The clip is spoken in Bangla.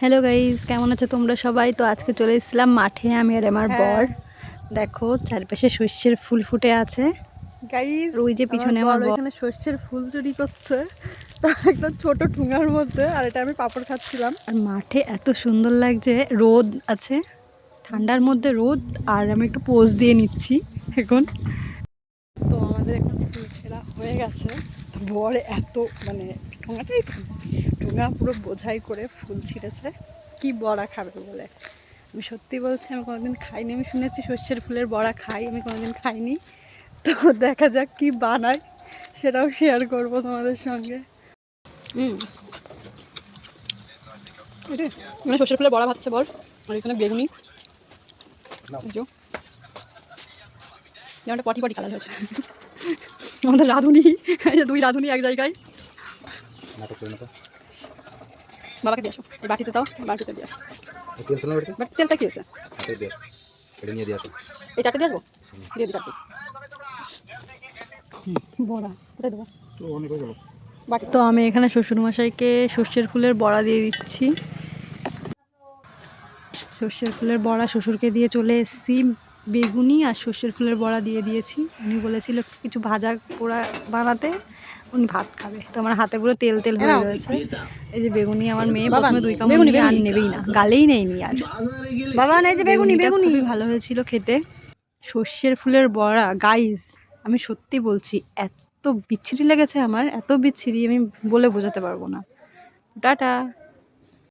হ্যালো গাইস, কেমন আছো তোমরা সবাই? তো আজকে চলে এসেছিলাম মাঠে আমি আর আমার বর। দেখো চারপাশে সর্ষের ফুল ফুটে আছে গাইস, আর ওই যে পিছনে আমার বর এখানে সর্ষের ফুল চুরি করছে তো একটা ছোট ঠুঙার মধ্যে, আর এটা আমি পাপড় খাচ্ছিলাম। আর মাঠে এত সুন্দর লাগছে, রোদ আছে, ঠান্ডার মধ্যে রোদ, আর আমি একটু পোজ দিয়ে নিচ্ছি এখন। তো আমাদের এখন ফুল ছেঁড়া হয়ে গেছে। তো বর এত ঠুঙা পুরো বোঝাই করে ফুল ছিঁড়েছে কি বড়া খাবে বলে। আমি সত্যি বলছি, আমি কোনোদিন খাইনি। আমি শুনেছি সর্ষের ফুলের বড়া খাই, আমি কোনোদিন খাইনি। তো দেখা যাক কি বানাই, সেটাও শেয়ার করবো তোমাদের সঙ্গে। মানে সর্ষের ফুলের বড়া ভাজছে বর, আর এখানে বেগুনি, যেমন পটি পটি কালার হয়েছে। আমাদের রাঁধুনি, দুই রাঁধুনি এক জায়গায়। বাবাকে দিয়ে আসো, এই বাটিতে দাও, বাটিতে দিয়ে আসো। তেলটা কি হয়েছে? এই চারটে দিয়ে আসবো, দিয়ে দিই চারটে বড়া, কোথায় দেবো? তো আমি এখানে শ্বশুরমশাইকে সর্ষের ফুলের বড়া দিয়ে দিচ্ছি। সর্ষের ফুলের বড়া শ্বশুরকে দিয়ে চলে এসেছি। বেগুনি আর সর্ষের ফুলের বড়া দিয়ে দিয়েছি। উনি বলেছিল কিছু ভাজা পোড়া বানাতে, উনি ভাত খাবে। তো আমার হাতে পুরো তেল তেল হয়ে রয়েছে। এই যে বেগুনি, আমার মেয়ে প্রথমে 2 কামড় নিয়ে আর নেবেই না, গালেই নেয়নি আর। বাবা এই যে বেগুনি, বেগুনি খুবই ভালো হয়েছিল খেতে। সর্ষের ফুলের বড়া গাইস, আমি সত্যি বলছি এত বিচ্ছিরি লেগেছে আমার, এত বিচ্ছিরি আমি বলে বোঝাতে পারবো না। টাটা।